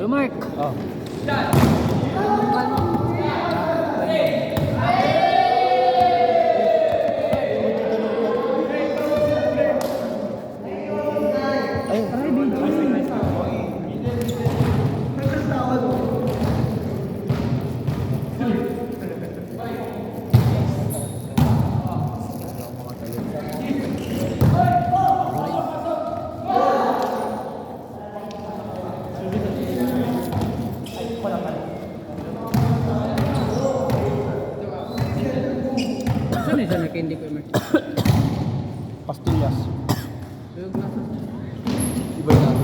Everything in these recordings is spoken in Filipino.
Mark. Oh. Saan isa na candy ko, Mark? Pastillas. Tuyog na sa... Iba yun.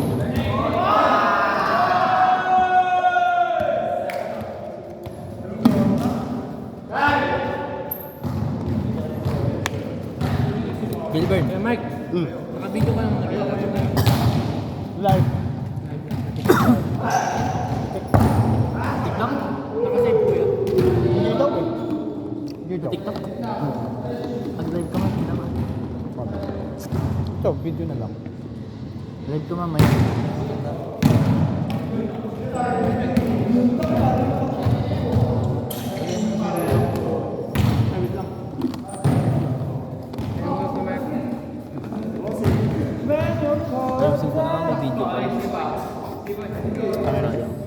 Gilbert. Hey, Mark. Naka-video ka naman. Live. TikTok? Naka-save ko yun. Hindi daw eh. Hindi daw. TikTok? Pag-live ka man, naman. Ito, video na lang. Live ko mamaya. Ayusin ko na lang, may video pa rin.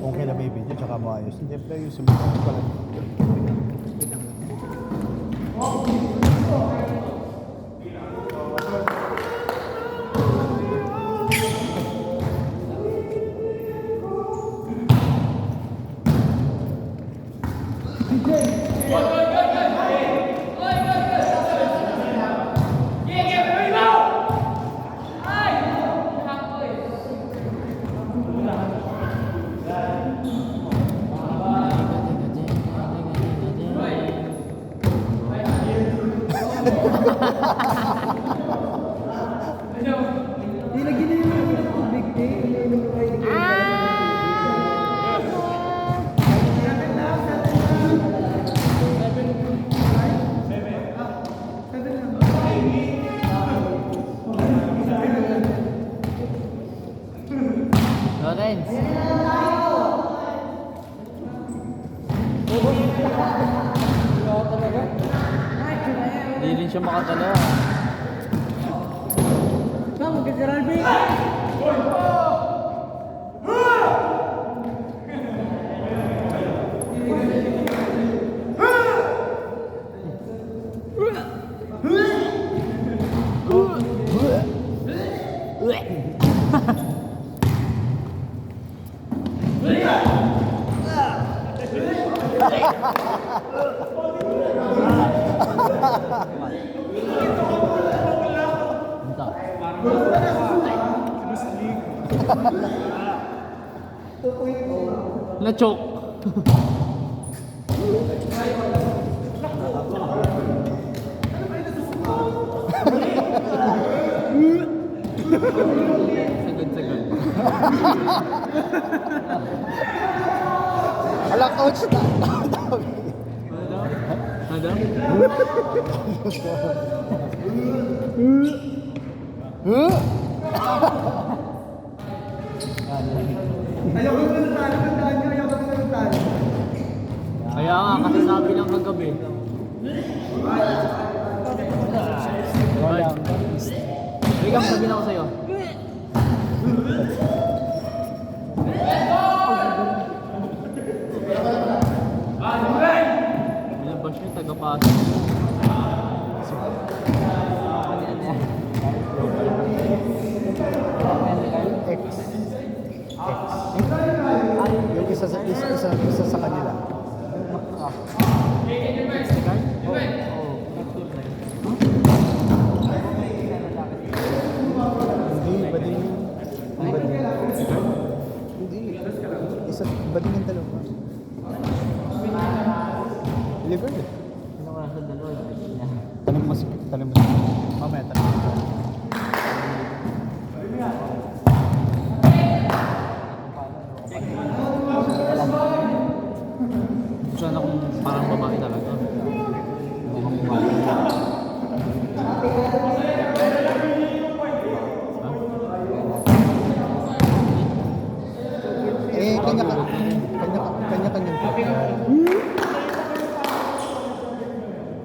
Kung kailan may video, tsaka maayos. Siyempre, ayusin mo pa lang. Lawrence. Hindi rin siya makatala. Bang, Gerald B. Na-choke. Sagad-sagad. Ala, coach na. Madam? Ayoko na talo, ayoko na talo. Kaya nga, kasi sabi lang kagabi. Bigam, sabi na ako sa'yo. Nilabas niyo, taga-pasok. Yung isa sa kanila. Hindi, bading. Hindi. Isa, bading yung dalawa. Liver eh. Ano ka sa dalawa? Tanong mo. Mamaya, tanong mo. Sana kung parang babae talaga. Hindi mo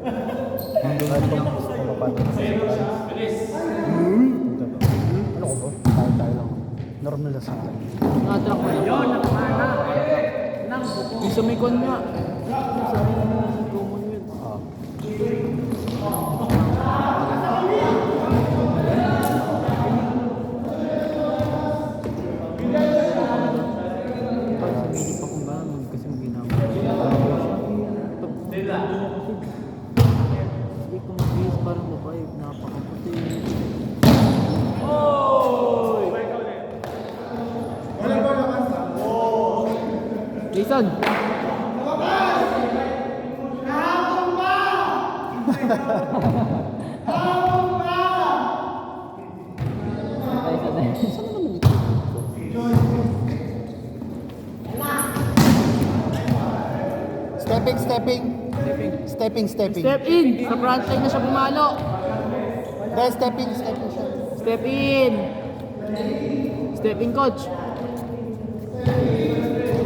Hindi natin kung gusto ko mapatid sa ano ko ba? Tayo lang. Normal na sa akin. Nakatrack mo na. Yun, nakamana. Yung sa may kon nga. Sa may Commonwealth. Para sa midi pa kung ba, kasi may ginagawa. Hindi ko mag-base parang babae, napakaputi. Jason! Saan naman ito? Stepping. Stepping. Step in! Sa front line na siya pumalo! Dahil stepping siya. Step in! Step in, coach!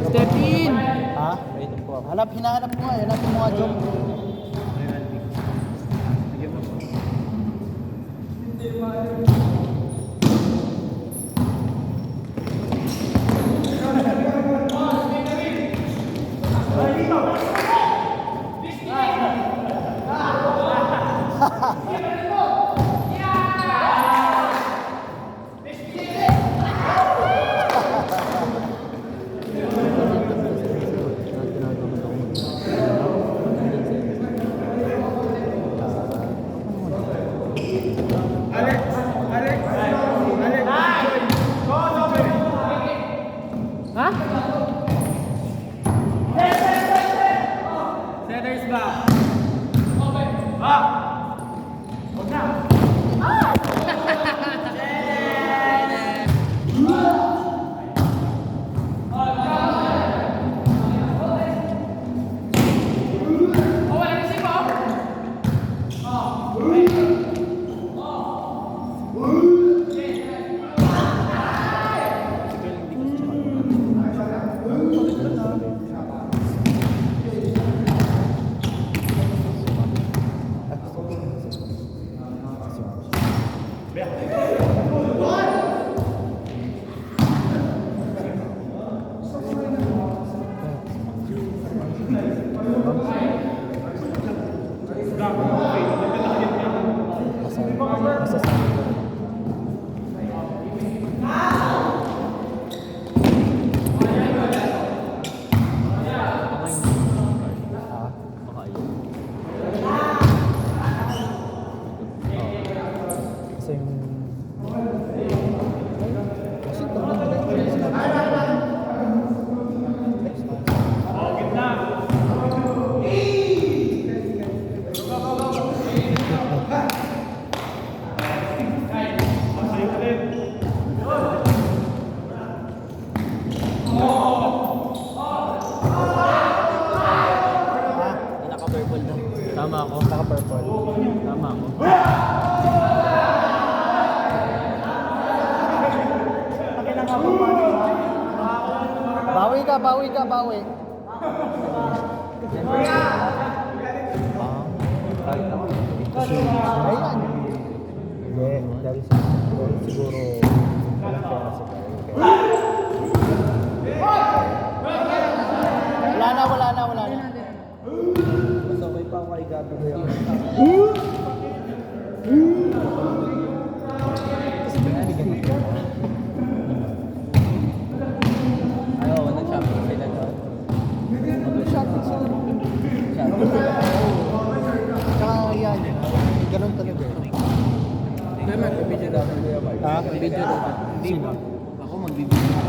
Step in! Ha? Hinahanap mo nga. Hanapin mo nga, Jom. Ha? Setters back. Tama ako. Naka-purple. Tama ako. Bawi ka. Ayan. Hindi, dahil siguro walang pera si Kyle. Wala na. Masabay pa ako kay Gabi ko yan. Kasi binibigyan ko. Ayaw, nag-shopping sila doon. Mag-shopping sila. Tsaka yan, ganun talaga. Kaya magbibideo daw ng Kuya Mark. Ha? Magbibideo daw. Hindi ba? Ako magbibideo.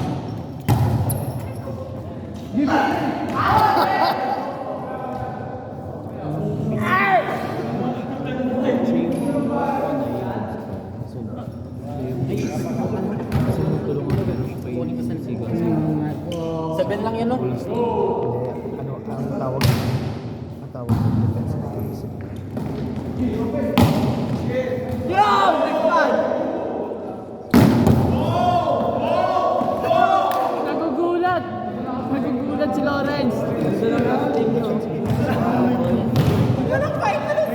Seven lang yan, no? Hindi, ano, ang tawag defensive mechanism. Nagugulat si Lawrence. Gusto lang natin team, no? Ganun fight, ano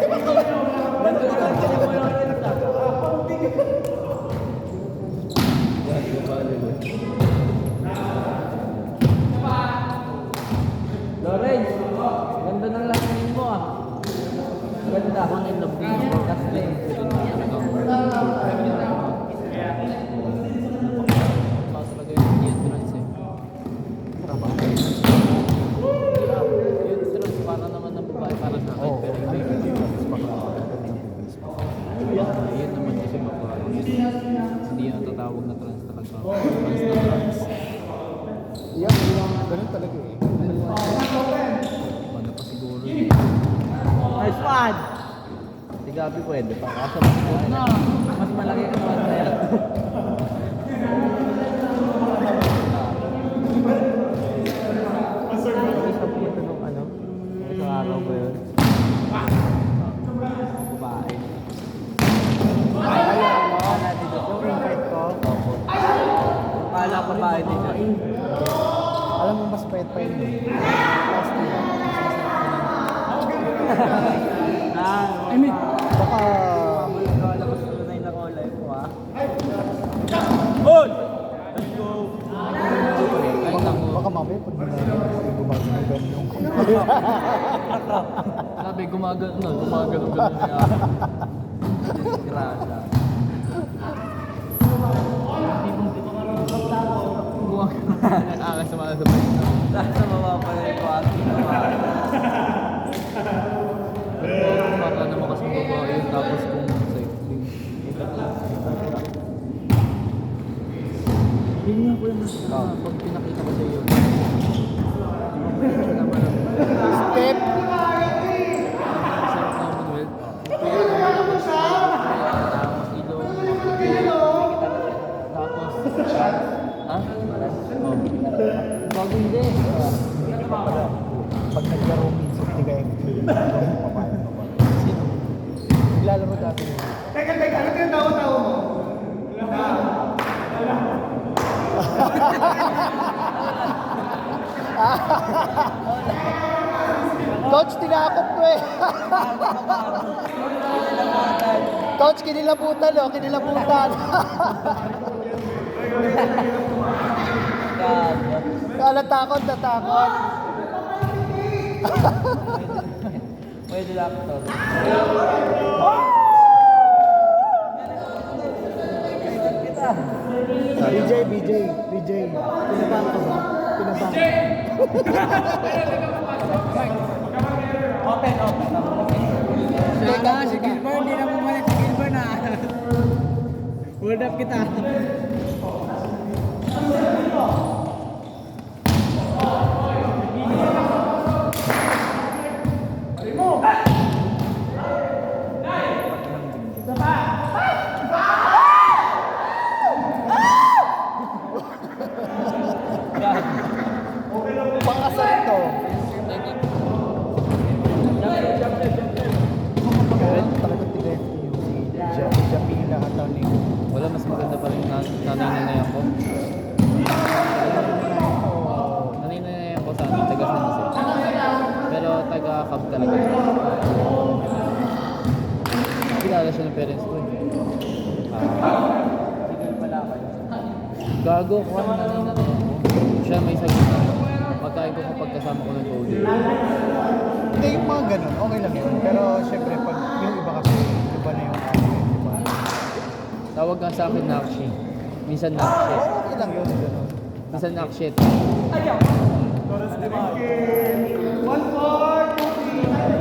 Ako na yung love mo. Talaga yung entrance eh. Yung entrance para naman ng babae para sa akin. Pero yun naman kasi makuha. Hindi yun ang tatawag na trans talaga. Trans na trans. Yeah, ganun talaga eh. Ano pa siguro. Nice one! Si Gabi pwede pa. Kaso mas malaki ka pa na yan. Isang puto nung ano? Isang araw ba yun? Babae. Yung invite ko. Kala ko babae din siya. Alam mo mas payat pa yun eh. Last year. I mean, Baka lalabas ko na yung nakulay mo ha. Hoy! Let's go! Baka mamaya pag gumagano yung sabi gumagano ganun niya. grasa. Angas sa mga sabay. Nasa baba pa rin ko at Baka naman kasi babae yun tapos kung cycling. Yun nga po yung pag pinakita ko sa iyo. step. Bago hindi. Pag naglaro minsan, hindi ka FP. Papayag mo ba? Sino? Naglalaro dati mo. Teka, ano yung tawa-tawa mo? Coach, tinakot ko eh. Coach, kinilabutan oh, kinilabutan. Kala takot, natakot. Pwede lang ito. BJ. Pinabahan ka ba? Open. Sana, si Gilbert, hindi na bumalik si Gilbert na. Hold up kita. Pang-asal to. Talagang tigay yung si Jamila at Tony. Wala, mas maganda pa rin nanay-nanayan ko. Nanay-nanayan ko sa amin, taga San Jose. Pero taga-Cab talaga. Kilala siya ng parents ko. Hindi pala kayo. Gago ko ang nanay-nanayan ko. Siya may sagot na. Pagkain ko kapag kasama ko ng Cody. Hindi, yung mga ganun, okay lang yun. Pero syempre, pag yung iba kasi, iba na yung ano, di ba? Tawag nga sa akin Nakshi. Minsan Nakshi. Okay lang yun, ganun. Minsan Nakshit. 1-4, 2-3.